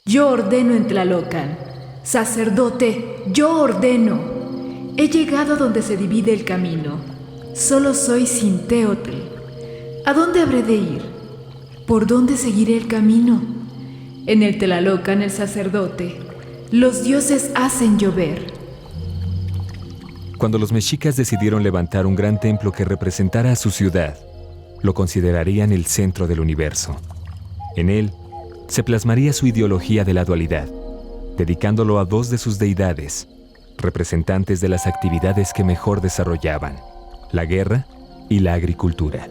Yo ordeno en Tlalocan. Sacerdote, yo ordeno. He llegado a donde se divide el camino. Solo soy Sinteotl. ¿A dónde habré de ir? ¿Por dónde seguiré el camino? En el Tlalocan, el sacerdote, los dioses hacen llover. Cuando los mexicas decidieron levantar un gran templo que representara a su ciudad, lo considerarían el centro del universo. En él se plasmaría su ideología de la dualidad, dedicándolo a dos de sus deidades, representantes de las actividades que mejor desarrollaban, la guerra y la agricultura.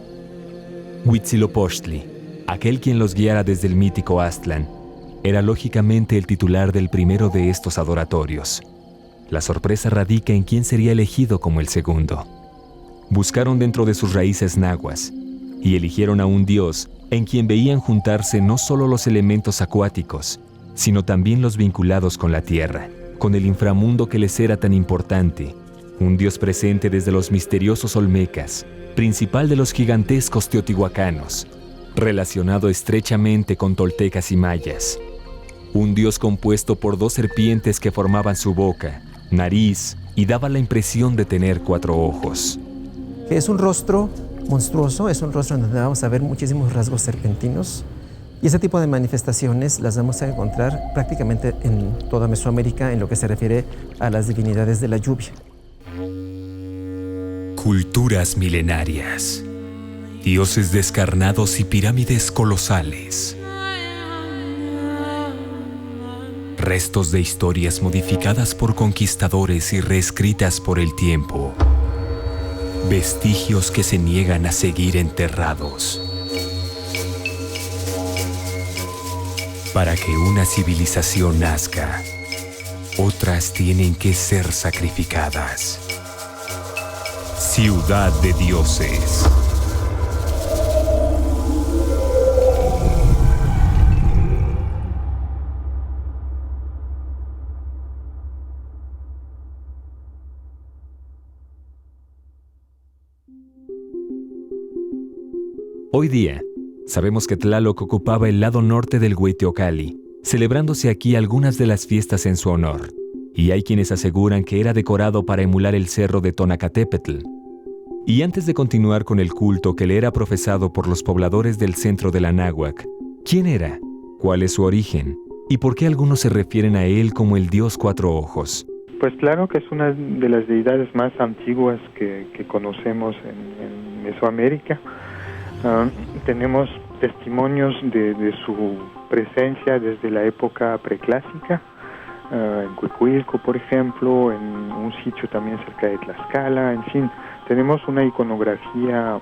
Huitzilopochtli, aquel quien los guiara desde el mítico Aztlán, era lógicamente el titular del primero de estos adoratorios. La sorpresa radica en quién sería elegido como el segundo. Buscaron dentro de sus raíces nahuas y eligieron a un dios en quien veían juntarse no solo los elementos acuáticos, sino también los vinculados con la tierra, con el inframundo que les era tan importante, un dios presente desde los misteriosos olmecas, principal de los gigantescos teotihuacanos, relacionado estrechamente con toltecas y mayas. Un dios compuesto por dos serpientes que formaban su boca, nariz y daba la impresión de tener 4 ojos. Es un rostro monstruoso, es un rostro donde vamos a ver muchísimos rasgos serpentinos. Y ese tipo de manifestaciones las vamos a encontrar prácticamente en toda Mesoamérica en lo que se refiere a las divinidades de la lluvia. Culturas milenarias, dioses descarnados y pirámides colosales. Restos de historias modificadas por conquistadores y reescritas por el tiempo. Vestigios que se niegan a seguir enterrados. Para que una civilización nazca, otras tienen que ser sacrificadas. Ciudad de dioses. Hoy día, sabemos que Tlaloc ocupaba el lado norte del Hueteocalli, celebrándose aquí algunas de las fiestas en su honor, y hay quienes aseguran que era decorado para emular el cerro de Tonacatépetl. Y antes de continuar con el culto que le era profesado por los pobladores del centro de la Náhuac, ¿quién era? ¿Cuál es su origen? ¿Y por qué algunos se refieren a él como el dios 4 ojos? Pues claro que es una de las deidades más antiguas que conocemos en Mesoamérica. Tenemos testimonios de su presencia desde la época preclásica, en Cuicuilco, por ejemplo, en un sitio también cerca de Tlaxcala. En fin, tenemos una iconografía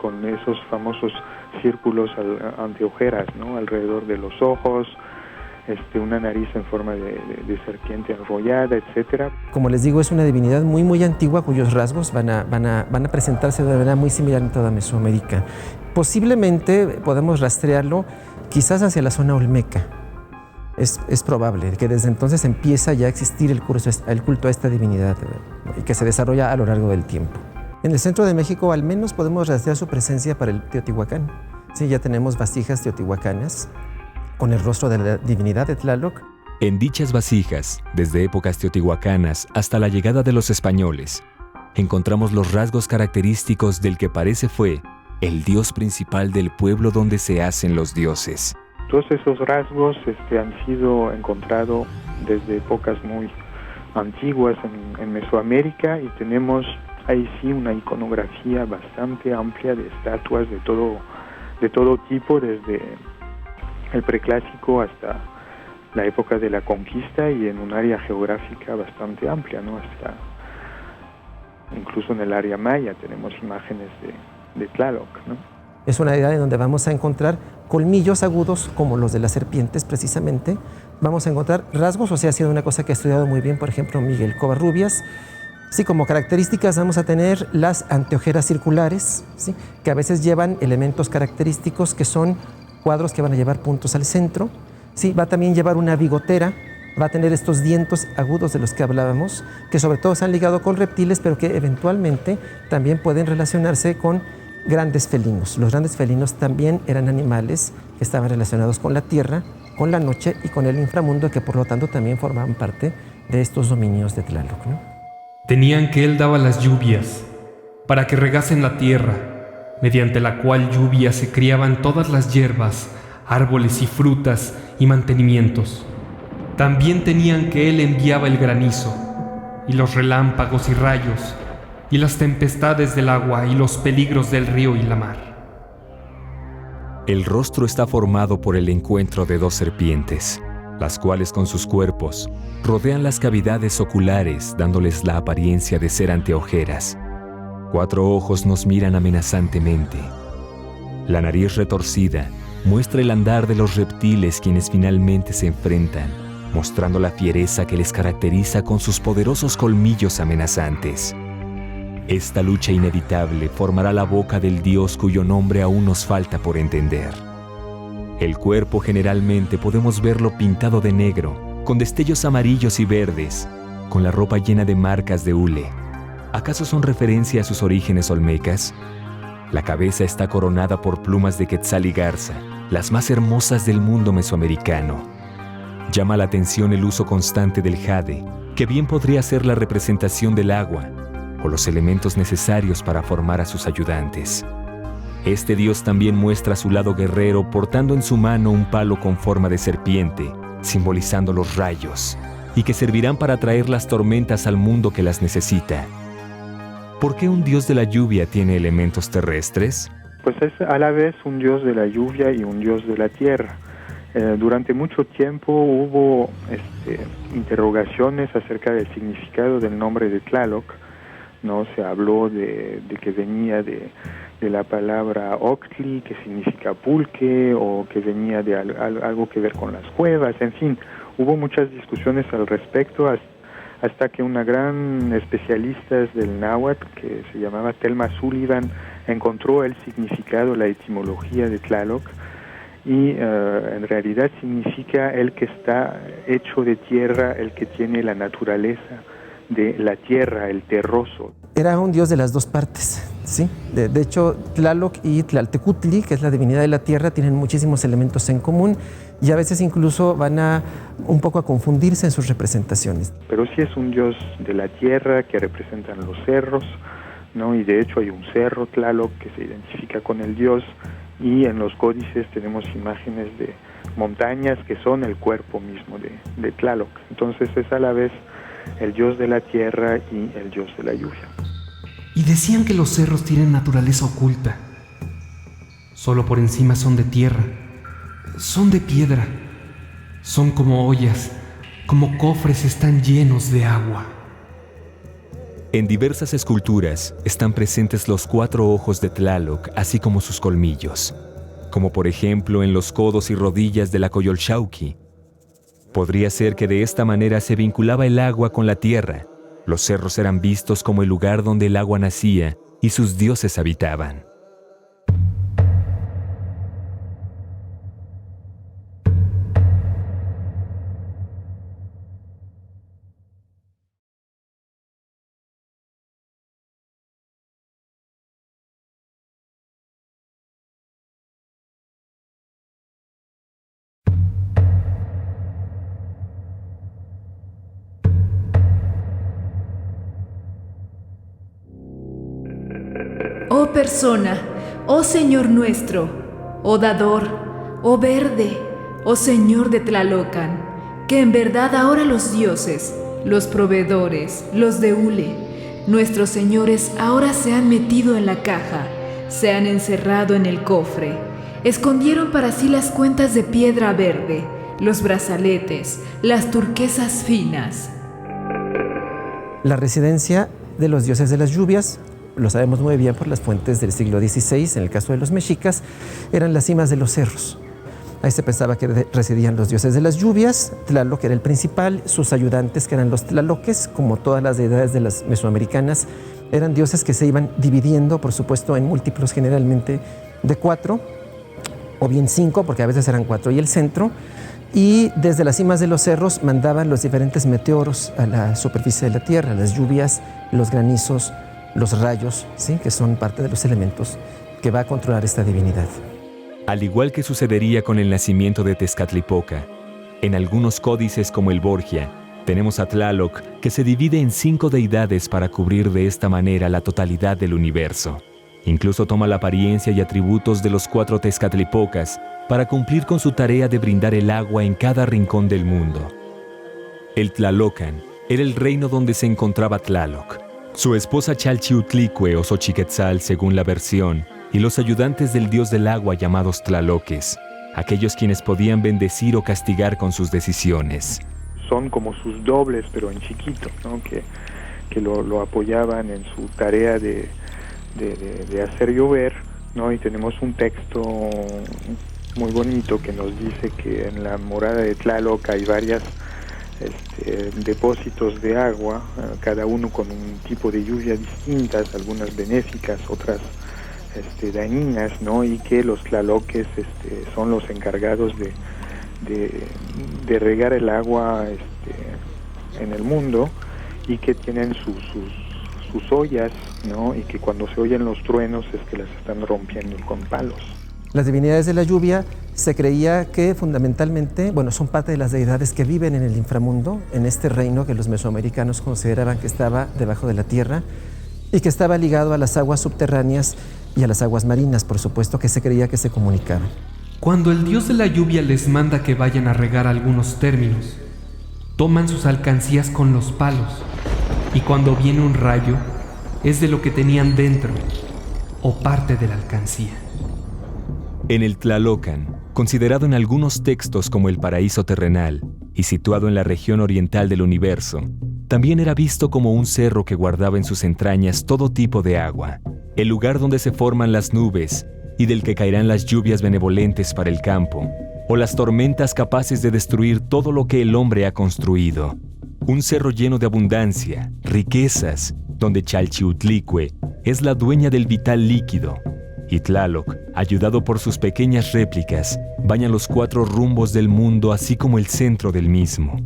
con esos famosos círculos anteojeras, ¿no?, alrededor de los ojos, una nariz en forma de serpiente enrollada, etcétera. Como les digo, es una divinidad muy, muy antigua cuyos rasgos van a presentarse de manera muy similar en toda Mesoamérica. Posiblemente podemos rastrearlo quizás hacia la zona olmeca. Es probable que desde entonces empieza ya a existir el culto a esta divinidad y que se desarrolla a lo largo del tiempo. En el centro de México al menos podemos rastrear su presencia para el Teotihuacán. Sí, ya tenemos vasijas teotihuacanas con el rostro de la divinidad de Tlaloc. En dichas vasijas, desde épocas teotihuacanas hasta la llegada de los españoles, encontramos los rasgos característicos del que parece fue el dios principal del pueblo donde se hacen los dioses. Todos esos rasgos han sido encontrados desde épocas muy antiguas en Mesoamérica, y tenemos ahí sí una iconografía bastante amplia de estatuas de todo tipo, desde el preclásico hasta la época de la conquista, y en un área geográfica bastante amplia, ¿no? Hasta incluso en el área maya tenemos imágenes de Tlaloc, ¿no? Es una deidad en donde vamos a encontrar colmillos agudos como los de las serpientes precisamente. Vamos a encontrar rasgos, o sea, ha sido una cosa que ha estudiado muy bien, por ejemplo, Miguel Covarrubias. Sí, como características vamos a tener las anteojeras circulares, ¿sí?, que a veces llevan elementos característicos que son cuadros que van a llevar puntos al centro. Sí, va a también llevar una bigotera, va a tener estos dientes agudos de los que hablábamos, que sobre todo se han ligado con reptiles, pero que eventualmente también pueden relacionarse con grandes felinos. Los grandes felinos también eran animales que estaban relacionados con la tierra, con la noche y con el inframundo, que por lo tanto también formaban parte de estos dominios de Tlaloc, ¿no? Tenían que él daba las lluvias para que regasen la tierra, mediante la cual lluvia se criaban todas las hierbas, árboles y frutas y mantenimientos. También tenían que él enviaba el granizo, y los relámpagos y rayos, y las tempestades del agua y los peligros del río y la mar. El rostro está formado por el encuentro de dos serpientes, las cuales con sus cuerpos rodean las cavidades oculares, dándoles la apariencia de ser anteojeras. 4 ojos nos miran amenazantemente. La nariz retorcida muestra el andar de los reptiles, quienes finalmente se enfrentan, mostrando la fiereza que les caracteriza con sus poderosos colmillos amenazantes. Esta lucha inevitable formará la boca del dios cuyo nombre aún nos falta por entender. El cuerpo generalmente podemos verlo pintado de negro, con destellos amarillos y verdes, con la ropa llena de marcas de hule. ¿Acaso son referencia a sus orígenes olmecas? La cabeza está coronada por plumas de quetzal y garza, las más hermosas del mundo mesoamericano. Llama la atención el uso constante del jade, que bien podría ser la representación del agua, o los elementos necesarios para formar a sus ayudantes. Este dios también muestra su lado guerrero portando en su mano un palo con forma de serpiente, simbolizando los rayos, y que servirán para traer las tormentas al mundo que las necesita. ¿Por qué un dios de la lluvia tiene elementos terrestres? Pues es a la vez un dios de la lluvia y un dios de la tierra. Durante mucho tiempo hubo interrogaciones acerca del significado del nombre de Tlaloc, ¿no? Se habló de que venía de la palabra Octli, que significa pulque, o que venía de algo que ver con las cuevas. En fin, hubo muchas discusiones al respecto hasta que una gran especialista del náhuatl, que se llamaba Thelma Sullivan, encontró el significado, la etimología de Tlaloc, y en realidad significa el que está hecho de tierra, el que tiene la naturaleza de la tierra, el terroso. Era un dios de las dos partes, ¿sí? De hecho, Tlaloc y Tlaltecutli, que es la divinidad de la tierra, tienen muchísimos elementos en común y a veces incluso van un poco a confundirse en sus representaciones. Pero sí es un dios de la tierra que representan los cerros, ¿no? Y de hecho hay un cerro, Tlaloc, que se identifica con el dios, y en los códices tenemos imágenes de montañas que son el cuerpo mismo de Tlaloc. Entonces es a la vez el dios de la tierra y el dios de la lluvia. Y decían que los cerros tienen naturaleza oculta. Solo por encima son de tierra, son de piedra, son como ollas, como cofres están llenos de agua. En diversas esculturas están presentes los 4 ojos de Tlaloc, así como sus colmillos, como por ejemplo en los codos y rodillas de la Coyolxauhqui. Podría ser que de esta manera se vinculaba el agua con la tierra. Los cerros eran vistos como el lugar donde el agua nacía y sus dioses habitaban. Oh persona, oh Señor nuestro, oh dador, oh verde, oh Señor de Tlalocan, que en verdad ahora los dioses, los proveedores, los de hule, nuestros señores ahora se han metido en la caja, se han encerrado en el cofre, escondieron para sí las cuentas de piedra verde, los brazaletes, las turquesas finas. La residencia de los dioses de las lluvias, lo sabemos muy bien por las fuentes del siglo XVI, en el caso de los mexicas, eran las cimas de los cerros. Ahí se pensaba que residían los dioses de las lluvias, Tlaloc era el principal, sus ayudantes, que eran los tlaloques, como todas las deidades de las mesoamericanas, eran dioses que se iban dividiendo, por supuesto, en múltiplos generalmente de 4, o bien 5, porque a veces eran 4 y el centro, y desde las cimas de los cerros mandaban los diferentes meteoros a la superficie de la tierra, las lluvias, los granizos, los rayos, ¿sí? Que son parte de los elementos que va a controlar esta divinidad. Al igual que sucedería con el nacimiento de Tezcatlipoca, en algunos códices como el Borgia, tenemos a Tlaloc, que se divide en 5 deidades para cubrir de esta manera la totalidad del universo. Incluso toma la apariencia y atributos de los 4 Tezcatlipocas para cumplir con su tarea de brindar el agua en cada rincón del mundo. El Tlalocan era el reino donde se encontraba Tlaloc, su esposa Chalchiutlicue o Xochiquetzal según la versión, y los ayudantes del dios del agua llamados Tlaloques, aquellos quienes podían bendecir o castigar con sus decisiones. Son como sus dobles, pero en chiquito, ¿no? que lo apoyaban en su tarea de hacer llover, ¿no? Y tenemos un texto muy bonito que nos dice que en la morada de Tlaloc hay varias depósitos de agua, cada uno con un tipo de lluvia distintas, algunas benéficas, otras dañinas, ¿no? Y que los tlaloques son los encargados de regar el agua en el mundo, y que tienen sus ollas, ¿no? Y que cuando se oyen los truenos es que las están rompiendo con palos. Las divinidades de la lluvia se creía que fundamentalmente, son parte de las deidades que viven en el inframundo, en este reino que los mesoamericanos consideraban que estaba debajo de la tierra y que estaba ligado a las aguas subterráneas y a las aguas marinas, por supuesto, que se creía que se comunicaban. Cuando el dios de la lluvia les manda que vayan a regar algunos términos, toman sus alcancías con los palos, y cuando viene un rayo, es de lo que tenían dentro, o parte de la alcancía. En el Tlalocan, considerado en algunos textos como el paraíso terrenal y situado en la región oriental del universo, también era visto como un cerro que guardaba en sus entrañas todo tipo de agua, el lugar donde se forman las nubes y del que caerán las lluvias benevolentes para el campo, o las tormentas capaces de destruir todo lo que el hombre ha construido. Un cerro lleno de abundancia, riquezas, donde Chalchiutlicue es la dueña del vital líquido, y Tlaloc, ayudado por sus pequeñas réplicas, baña los 4 rumbos del mundo así como el centro del mismo.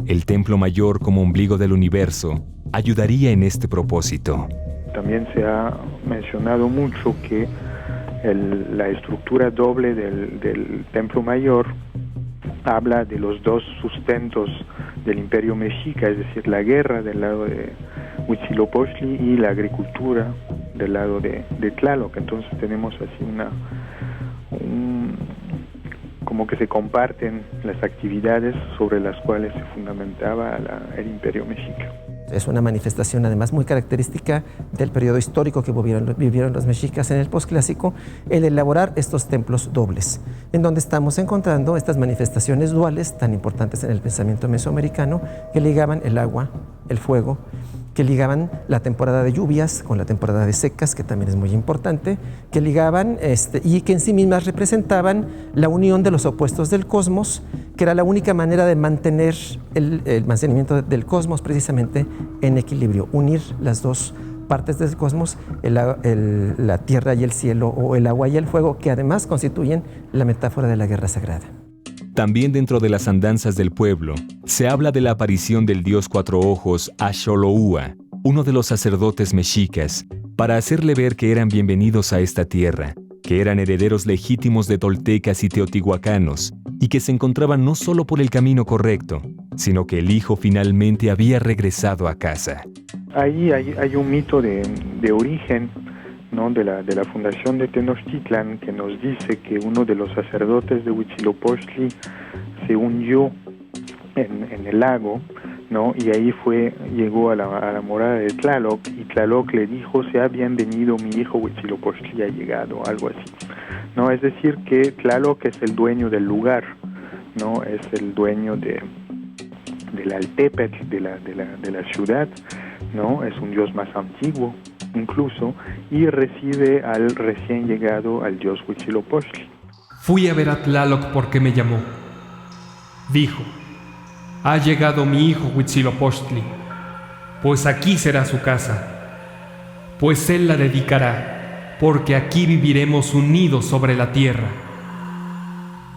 El templo mayor como ombligo del universo ayudaría en este propósito. También se ha mencionado mucho que la estructura doble del templo mayor habla de los 2 sustentos del imperio mexica, es decir, la guerra del lado de Huitzilopochtli y la agricultura del lado de Tlaloc. Entonces tenemos así como que se comparten las actividades sobre las cuales se fundamentaba el imperio mexica. Es una manifestación además muy característica del periodo histórico que vivieron los mexicas en el posclásico, el elaborar estos templos dobles, en donde estamos encontrando estas manifestaciones duales tan importantes en el pensamiento mesoamericano, que ligaban el agua, el fuego, que ligaban la temporada de lluvias con la temporada de secas, que también es muy importante, que ligaban y que en sí mismas representaban la unión de los opuestos del cosmos, que era la única manera de mantener el mantenimiento del cosmos precisamente en equilibrio, unir las 2 partes del cosmos, la tierra y el cielo, o el agua y el fuego, que además constituyen la metáfora de la guerra sagrada. También dentro de las andanzas del pueblo, se habla de la aparición del dios 4 ojos Axoloúa, uno de los sacerdotes mexicas, para hacerle ver que eran bienvenidos a esta tierra, que eran herederos legítimos de toltecas y teotihuacanos, y que se encontraban no solo por el camino correcto, sino que el hijo finalmente había regresado a casa. Ahí hay un mito de origen, ¿no? de la fundación de Tenochtitlan, que nos dice que uno de los sacerdotes de Huitzilopochtli se hundió en el lago, ¿no? Y ahí llegó a la morada de Tlaloc, y Tlaloc le dijo: sea bienvenido mi hijo Huitzilopochtli ha llegado, algo así, ¿no? Es decir, que Tlaloc es el dueño del lugar, ¿no? Es el dueño del Altepetl, de la ciudad, ¿no? Es un dios más antiguo incluso, y recibe al recién llegado, al dios Huitzilopochtli. Fui a ver a Tlaloc porque me llamó. Dijo: ha llegado mi hijo Huitzilopochtli, pues aquí será su casa, pues él la dedicará, porque aquí viviremos unidos sobre la tierra.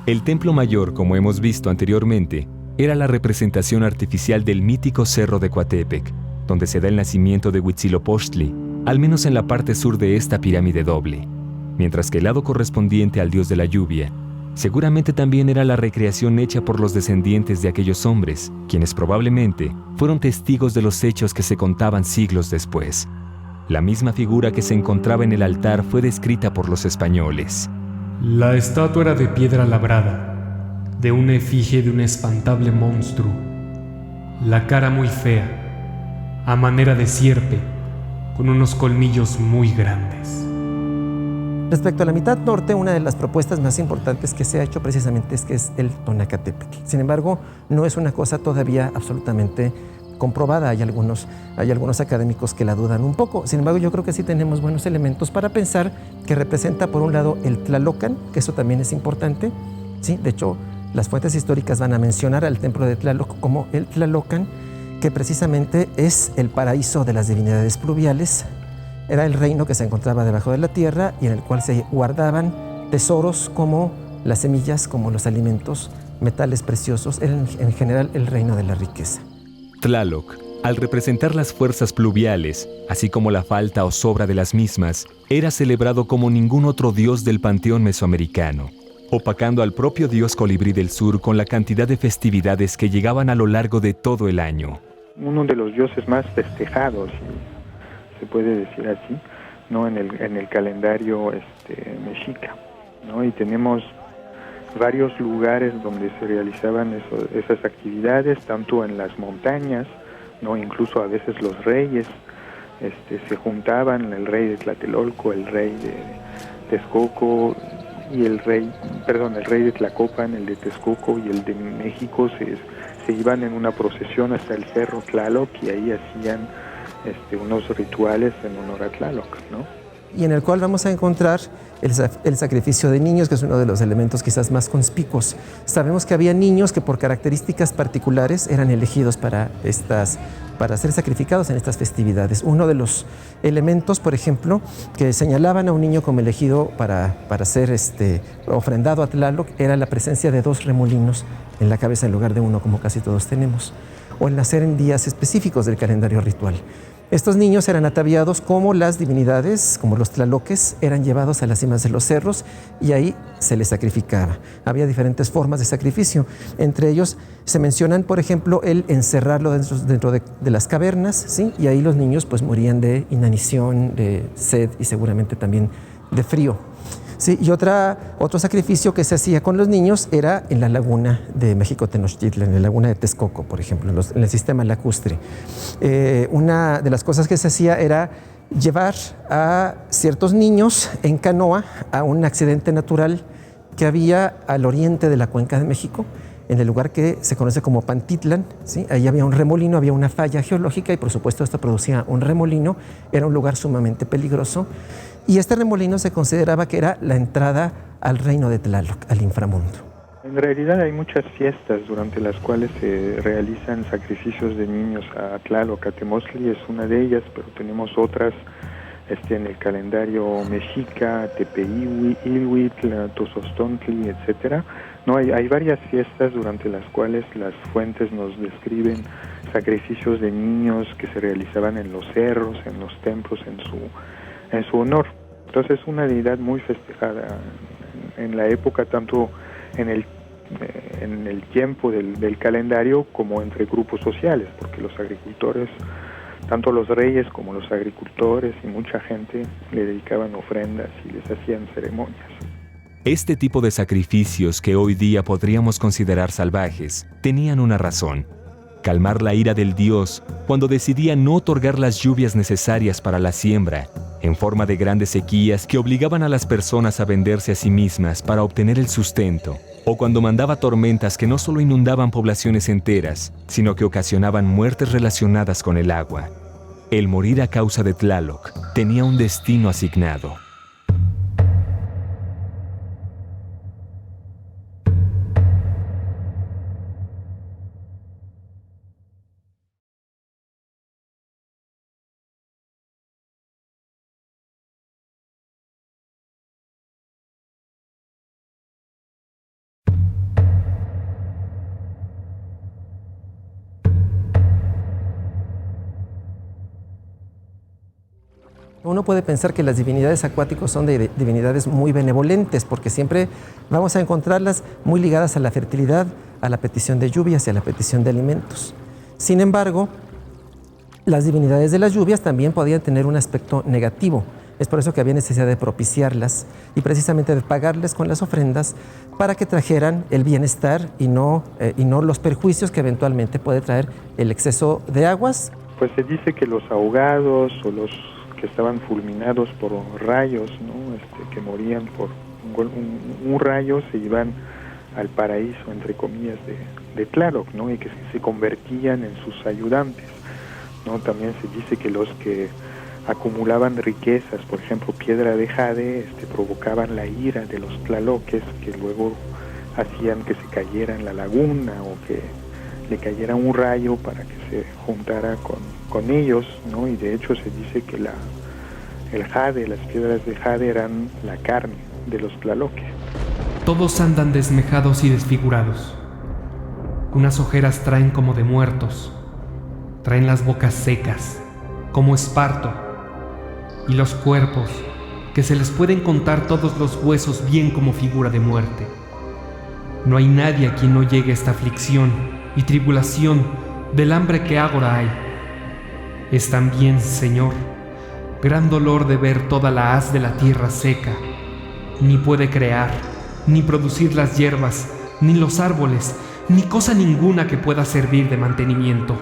El templo mayor, como hemos visto anteriormente, era la representación artificial del mítico cerro de Coatepec, donde se da el nacimiento de Huitzilopochtli, al menos en la parte sur de esta pirámide doble. mientras que el lado correspondiente al dios de la lluvia seguramente también era la recreación hecha por los descendientes de aquellos hombres, quienes probablemente fueron testigos de los hechos que se contaban siglos después. La misma figura que se encontraba en el altar fue descrita por los españoles. La estatua era de piedra labrada, de una efigie de un espantable monstruo, la cara muy fea, a manera de sierpe, con unos colmillos muy grandes. Respecto a la mitad norte, una de las propuestas más importantes que se ha hecho precisamente es que es el Tonacatepec. Sin embargo, no es una cosa todavía absolutamente comprobada. Hay algunos académicos que la dudan un poco. Sin embargo, yo creo que sí tenemos buenos elementos para pensar que representa, por un lado, el Tlalocan, que eso también es importante. ¿Sí? De hecho, las fuentes históricas van a mencionar al templo de Tlaloc como el Tlalocan, que precisamente es el paraíso de las divinidades pluviales. Era el reino que se encontraba debajo de la tierra y en el cual se guardaban tesoros como las semillas, como los alimentos, metales preciosos. Era en general el reino de la riqueza. Tlaloc, al representar las fuerzas pluviales, así como la falta o sobra de las mismas, era celebrado como ningún otro dios del panteón mesoamericano, opacando al propio dios colibrí del sur con la cantidad de festividades que llegaban a lo largo de todo el año. Uno de los dioses más festejados, se puede decir así, ¿no? en el calendario mexica, ¿no? Y tenemos varios lugares donde se realizaban esas actividades, tanto en las montañas, ¿no? Incluso a veces los reyes se juntaban, el rey de Tlatelolco, el rey de Texcoco y el rey de Tlacopan, el de Texcoco y el de México se iban en una procesión hasta el cerro Tlaloc y ahí hacían unos rituales en honor a Tlaloc, ¿no? Y en el cual vamos a encontrar el sacrificio de niños, que es uno de los elementos quizás más conspicuos. Sabemos que había niños que por características particulares eran elegidos para ser sacrificados en estas festividades. Uno de los elementos, por ejemplo, que señalaban a un niño como elegido para ser ofrendado a Tlaloc era la presencia de 2 remolinos en la cabeza en lugar de uno, como casi todos tenemos, o el nacer en días específicos del calendario ritual. Estos niños eran ataviados como las divinidades, como los tlaloques, eran llevados a las cimas de los cerros y ahí se les sacrificaba. Había diferentes formas de sacrificio. Entre ellos se mencionan, por ejemplo, el encerrarlo dentro de las cavernas, ¿sí? Y ahí los niños pues morían de inanición, de sed y seguramente también de frío. Sí, y otro sacrificio que se hacía con los niños era en la laguna de México Tenochtitlan, en la laguna de Texcoco, por ejemplo, en el sistema lacustre. Una de las cosas que se hacía era llevar a ciertos niños en canoa a un accidente natural que había al oriente de la Cuenca de México, en el lugar que se conoce como Pantitlan, ¿sí? Ahí había un remolino, había una falla geológica y por supuesto esto producía un remolino, era un lugar sumamente peligroso. Y este remolino se consideraba que era la entrada al reino de Tlaloc, al inframundo. En realidad hay muchas fiestas durante las cuales se realizan sacrificios de niños a Tlaloc. Atemoztli es una de ellas, pero tenemos otras en el calendario mexica, Tepeilhuitl, Tozostontli, etc. No, hay varias fiestas durante las cuales las fuentes nos describen sacrificios de niños que se realizaban en los cerros, en los templos, en su honor. Entonces es una deidad muy festejada en la época, tanto en el tiempo del calendario como entre grupos sociales, porque los agricultores, tanto los reyes como los agricultores y mucha gente le dedicaban ofrendas y les hacían ceremonias. Este tipo de sacrificios que hoy día podríamos considerar salvajes tenían una razón: calmar la ira del dios cuando decidía no otorgar las lluvias necesarias para la siembra, en forma de grandes sequías que obligaban a las personas a venderse a sí mismas para obtener el sustento, o cuando mandaba tormentas que no solo inundaban poblaciones enteras, sino que ocasionaban muertes relacionadas con el agua. El morir a causa de Tlaloc tenía un destino asignado. Uno puede pensar que las divinidades acuáticas son divinidades muy benevolentes, porque siempre vamos a encontrarlas muy ligadas a la fertilidad, a la petición de lluvias y a la petición de alimentos. Sin embargo, las divinidades de las lluvias también podían tener un aspecto negativo. Es por eso que había necesidad de propiciarlas y precisamente de pagarles con las ofrendas para que trajeran el bienestar y no los perjuicios que eventualmente puede traer el exceso de aguas. Pues se dice que los ahogados o los que estaban fulminados por rayos, ¿no? Que morían por un rayo, se iban al paraíso, entre comillas, de Tlaloc, ¿no? Y que se convertían en sus ayudantes, ¿no? También se dice que los que acumulaban riquezas, por ejemplo piedra de jade, provocaban la ira de los tlaloques, que luego hacían que se cayera en la laguna o que le cayera un rayo para que se juntara con ellos, ¿no? Y de hecho se dice que el jade, las piedras de jade eran la carne de los tlaloques. Todos andan desmejados y desfigurados. Unas ojeras traen como de muertos. Traen las bocas secas, como esparto. Y los cuerpos, que se les pueden contar todos los huesos bien como figura de muerte. No hay nadie a quien no llegue esta aflicción y tribulación del hambre que agora hay. Es también, Señor, gran dolor de ver toda la haz de la tierra seca. Ni puede crear, ni producir las hierbas, ni los árboles, ni cosa ninguna que pueda servir de mantenimiento.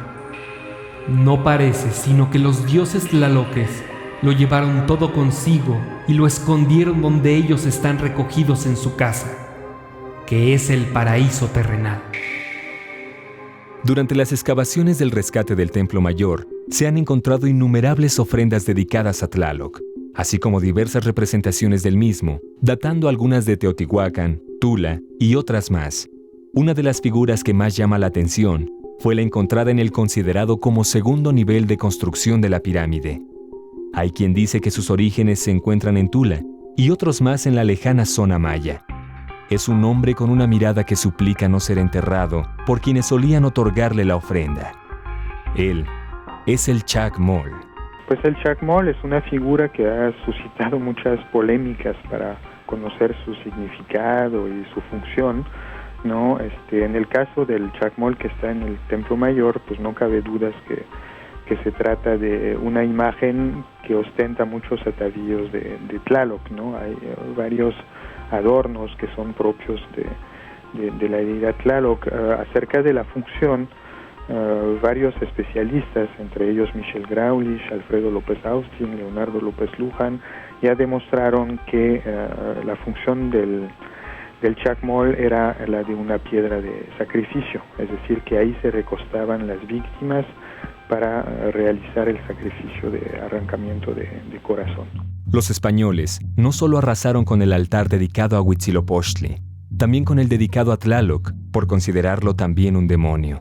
No parece sino que los dioses tlaloques lo llevaron todo consigo y lo escondieron donde ellos están recogidos en su casa, que es el paraíso terrenal. Durante las excavaciones del rescate del Templo Mayor, se han encontrado innumerables ofrendas dedicadas a Tlaloc, así como diversas representaciones del mismo, datando algunas de Teotihuacán, Tula y otras más. Una de las figuras que más llama la atención fue la encontrada en el considerado como segundo nivel de construcción de la pirámide. Hay quien dice que sus orígenes se encuentran en Tula y otros más en la lejana zona maya. Es un hombre con una mirada que suplica no ser enterrado por quienes solían otorgarle la ofrenda. Él es el Chacmol. Pues el Chacmol es una figura que ha suscitado muchas polémicas para conocer su significado y su función, ¿no? En el caso del Chacmol que está en el Templo Mayor, pues no cabe dudas que se trata de una imagen que ostenta muchos atavíos de Tlaloc, ¿no? Hay varios adornos que son propios de la deidad Tlaloc. Acerca de la función, varios especialistas, entre ellos Michel Graulich, Alfredo López Austin, Leonardo López Luján, ya demostraron que la función del Chacmol era la de una piedra de sacrificio, es decir, que ahí se recostaban las víctimas para realizar el sacrificio de arrancamiento de corazón. Los españoles no solo arrasaron con el altar dedicado a Huitzilopochtli, también con el dedicado a Tlaloc, por considerarlo también un demonio.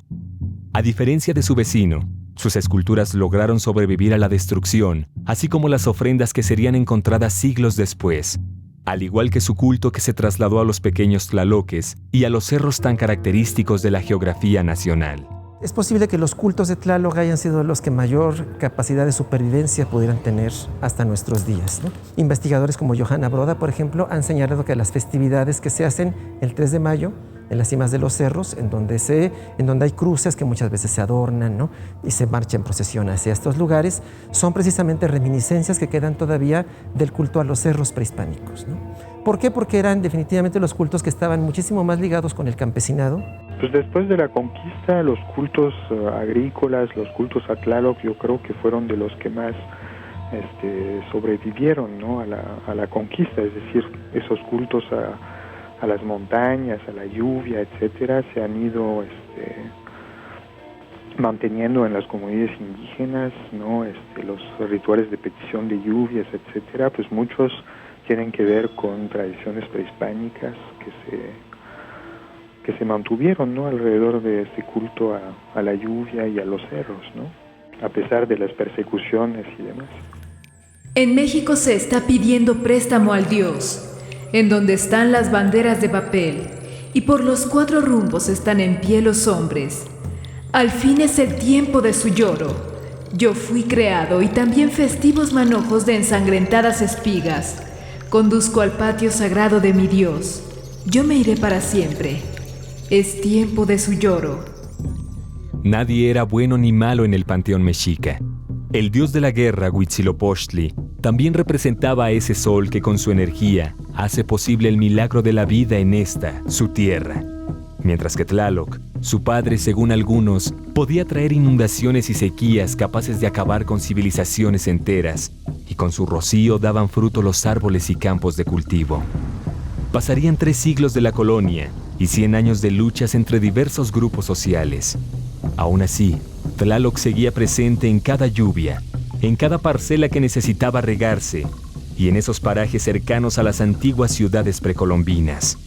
A diferencia de su vecino, sus esculturas lograron sobrevivir a la destrucción, así como las ofrendas que serían encontradas siglos después, al igual que su culto que se trasladó a los pequeños tlaloques y a los cerros tan característicos de la geografía nacional. Es posible que los cultos de Tlaloc hayan sido los que mayor capacidad de supervivencia pudieran tener hasta nuestros días, ¿no? Investigadores como Johanna Broda, por ejemplo, han señalado que las festividades que se hacen el 3 de mayo en las cimas de los cerros, en donde hay cruces que muchas veces se adornan, ¿no? Y se marcha en procesión hacia estos lugares, son precisamente reminiscencias que quedan todavía del culto a los cerros prehispánicos, ¿no? ¿Por qué? Porque eran definitivamente los cultos que estaban muchísimo más ligados con el campesinado. Pues después de la conquista, los cultos agrícolas, los cultos a Tlaloc, yo creo que fueron de los que más sobrevivieron, ¿no? a la conquista, es decir, esos cultos a las montañas, a la lluvia, etcétera, se han ido manteniendo en las comunidades indígenas, ¿no? Los rituales de petición de lluvias, etcétera, pues muchos tienen que ver con tradiciones prehispánicas que se mantuvieron, ¿no? Alrededor de este culto a la lluvia y a los cerros, ¿no? A pesar de las persecuciones y demás. En México se está pidiendo préstamo al Dios, en donde están las banderas de papel, y por los 4 rumbos están en pie los hombres. Al fin es el tiempo de su lloro, Yo fui creado y también festivos manojos de ensangrentadas espigas. Conduzco al patio sagrado de mi Dios. Yo me iré para siempre. Es tiempo de su lloro. Nadie era bueno ni malo en el panteón mexica. El dios de la guerra, Huitzilopochtli, también representaba a ese sol que con su energía hace posible el milagro de la vida en esta, su tierra. Mientras que Tlaloc, su padre según algunos, podía traer inundaciones y sequías capaces de acabar con civilizaciones enteras, y con su rocío daban fruto los árboles y campos de cultivo. Pasarían 3 siglos de la colonia y 100 años de luchas entre diversos grupos sociales. Aún así, Tlaloc seguía presente en cada lluvia, en cada parcela que necesitaba regarse y en esos parajes cercanos a las antiguas ciudades precolombinas.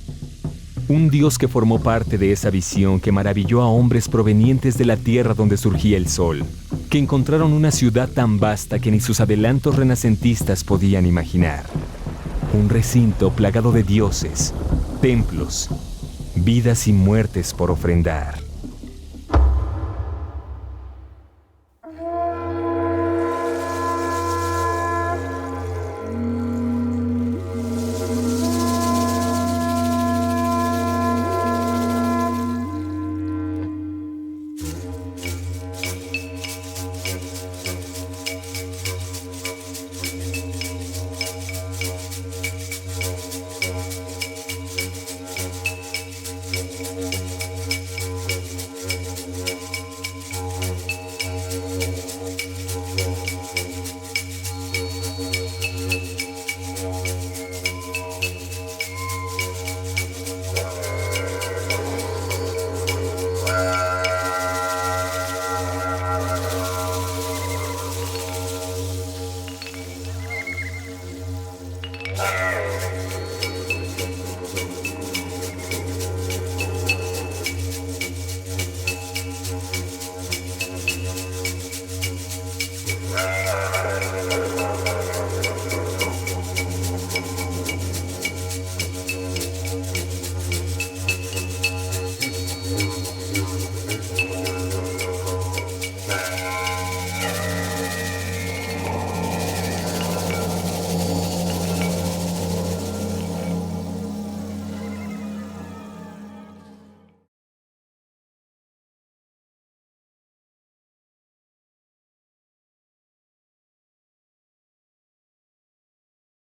Un dios que formó parte de esa visión que maravilló a hombres provenientes de la tierra donde surgía el sol, que encontraron una ciudad tan vasta que ni sus adelantos renacentistas podían imaginar. Un recinto plagado de dioses, templos, vidas y muertes por ofrendar.